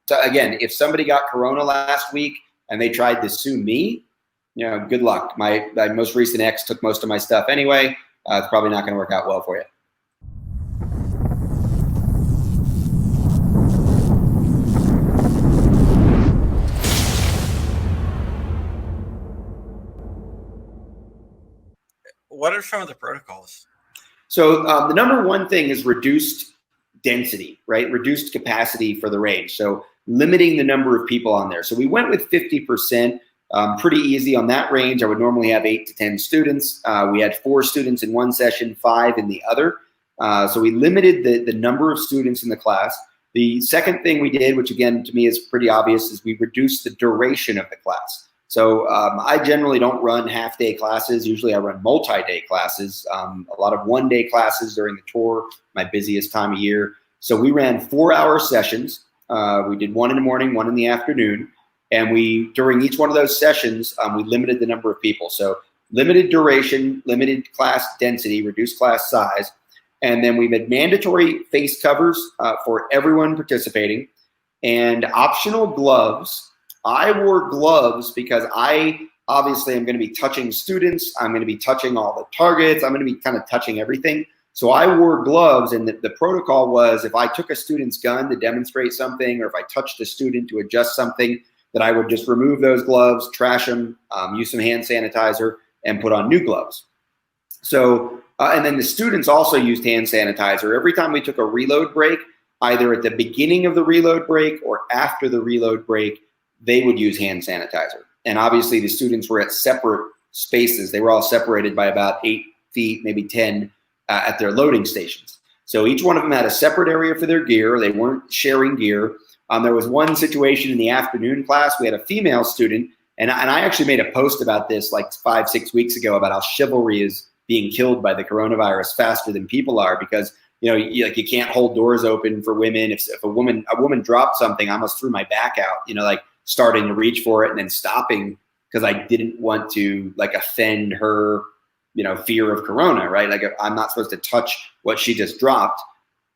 So again, if somebody got corona last week and they tried to sue me, good luck. My most recent ex took most of my stuff anyway. It's probably not going to work out well for you. What are some of the protocols? So the number one thing is reduced density, right? Reduced capacity for the range. So limiting the number of people on there. So we went with 50%, pretty easy on that range. I would normally have 8 to 10 students. We had 4 students in one session, 5 in the other. So we limited the number of students in the class. The second thing we did, which again to me is pretty obvious, is we reduced the duration of the class. So I generally don't run half-day classes. Usually I run multi-day classes, a lot of one-day classes during the tour, my busiest time of year. So we ran 4-hour sessions. We did 1 in the morning, 1 in the afternoon. And during each one of those sessions, we limited the number of people. So limited duration, limited class density, reduced class size. And then we made mandatory face covers for everyone participating and optional gloves. I wore gloves because I obviously am going to be touching students. I'm going to be touching all the targets. I'm going to be kind of touching everything. So I wore gloves, and the protocol was if I took a student's gun to demonstrate something, or if I touched a student to adjust something, that I would just remove those gloves, trash them, use some hand sanitizer, and put on new gloves. So, and then the students also used hand sanitizer. Every time we took a reload break, either at the beginning of the reload break or after the reload break, they would use hand sanitizer. And obviously the students were at separate spaces. They were all separated by about 8 feet, maybe 10 at their loading stations. So each one of them had a separate area for their gear. They weren't sharing gear. There was one situation in the afternoon class. We had a female student, and I actually made a post about this like 5-6 weeks ago about how chivalry is being killed by the coronavirus faster than people are, because you can't hold doors open for women. If a woman dropped something, I almost threw my back out, starting to reach for it and then stopping because I didn't want to offend her, fear of corona, right? Like I'm not supposed to touch what she just dropped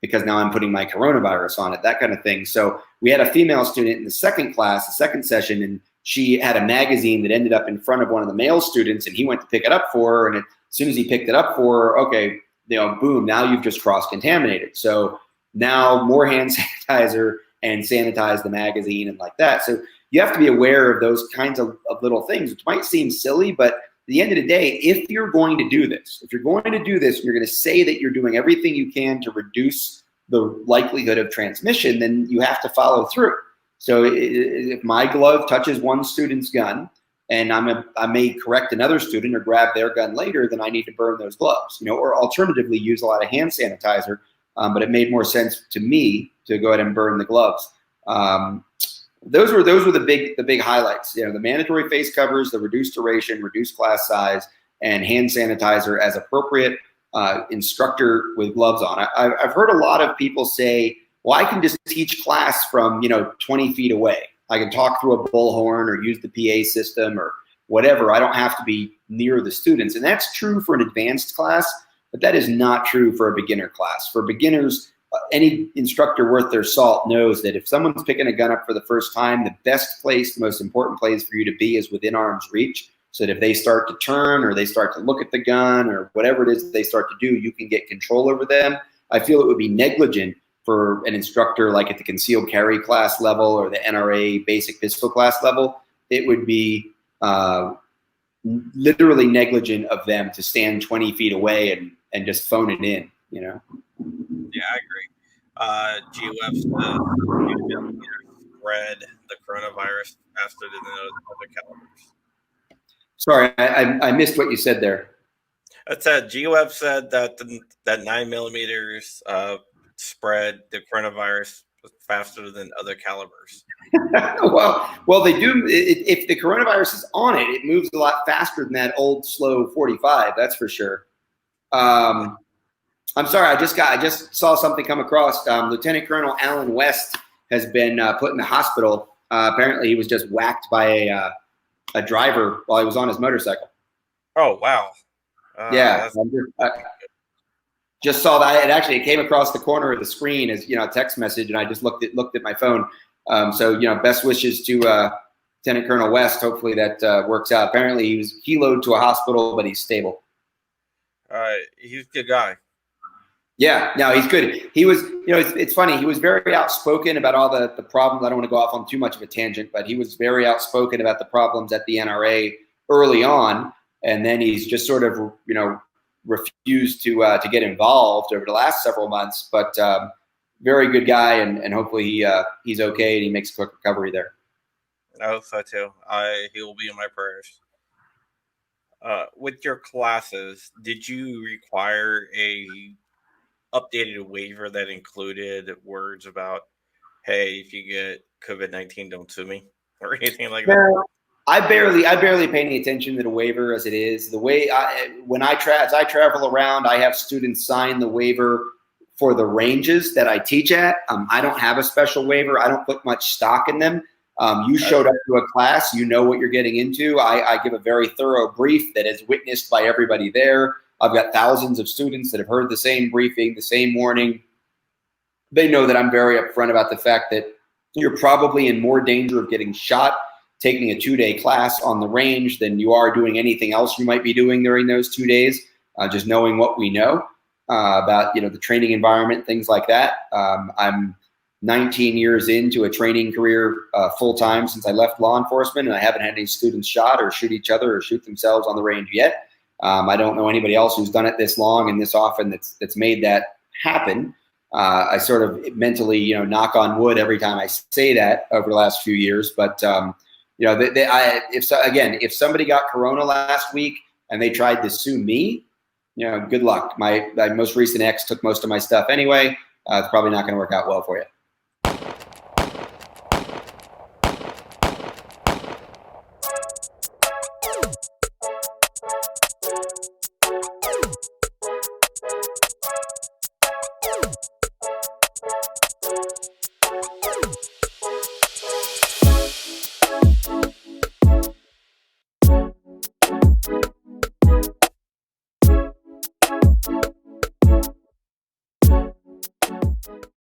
because now I'm putting my coronavirus on it, that kind of thing. So we had a female student in the second class, the second session, and she had a magazine that ended up in front of one of the male students, and he went to pick it up for her. And as soon as he picked it up for her, okay, boom, now you've just cross-contaminated. So now more hand sanitizer and sanitize the magazine and like that. So you have to be aware of those kinds of little things, which might seem silly, but at the end of the day, if you're going to do this, you're going to say that you're doing everything you can to reduce the likelihood of transmission, then you have to follow through. So if my glove touches one student's gun and I may correct another student or grab their gun later, then I need to burn those gloves, or alternatively use a lot of hand sanitizer. But it made more sense to me to go ahead and burn the gloves. Those were the big highlights. The mandatory face covers, the reduced duration, reduced class size, and hand sanitizer as appropriate. Instructor with gloves on. I've heard a lot of people say, "Well, I can just teach class from 20 feet away. I can talk through a bullhorn or use the PA system or whatever. I don't have to be near the students." And that's true for an advanced class, but that is not true for a beginner class. For beginners, any instructor worth their salt knows that if someone's picking a gun up for the first time, the best place, the most important place for you to be is within arm's reach. So that if they start to turn or they start to look at the gun or whatever it is that they start to do, you can get control over them. I feel it would be negligent for an instructor like at the concealed carry class level or the NRA basic pistol class level. It would be literally negligent of them to stand 20 feet away and just phone it in, Yeah, I agree. GOF spread the coronavirus faster than other calibers. Sorry, I missed what you said there. It said GOF said that 9 millimeters spread the coronavirus faster than other calibers. well, they do. If the coronavirus is on it, it moves a lot faster than that old slow 45. That's for sure. I'm sorry. I just saw something come across. Lieutenant Colonel Alan West has been put in the hospital. Apparently, he was just whacked by a driver while he was on his motorcycle. Oh wow! Yeah, just saw that. It came across the corner of the screen as a text message, and I just looked at my phone. So, best wishes to Lieutenant Colonel West. Hopefully that works out. Apparently he was heloed to a hospital, but he's stable. He's a good guy. Yeah, no, he's good. He was, it's funny. He was very outspoken about all the problems. I don't want to go off on too much of a tangent, but he was very outspoken about the problems at the NRA early on. And then he's just sort of, refused to get involved over the last several months, but very good guy. And hopefully he's okay and he makes a quick recovery there. I hope so too. He will be in my prayers. With your classes, did you require a updated waiver that included words about, hey, if you get COVID-19, don't sue me, or anything like that? I barely pay any attention to the waiver as it is. The way as I travel around, I have students sign the waiver for the ranges that I teach at. I don't have a special waiver. I don't put much stock in them. You showed up to a class, you know what you're getting into. I give a very thorough brief that is witnessed by everybody there. I've got thousands of students that have heard the same briefing, the same warning. They know that I'm very upfront about the fact that you're probably in more danger of getting shot taking a 2-day class on the range than you are doing anything else you might be doing during those 2 days. Just knowing what we know about, the training environment, things like that. I'm 19 years into a training career full time since I left law enforcement, and I haven't had any students shot or shoot each other or shoot themselves on the range yet. I don't know anybody else who's done it this long and this often that's made that happen. I sort of mentally, knock on wood every time I say that over the last few years. But if somebody got corona last week and they tried to sue me, good luck. My most recent ex took most of my stuff anyway. It's probably not going to work out well for you.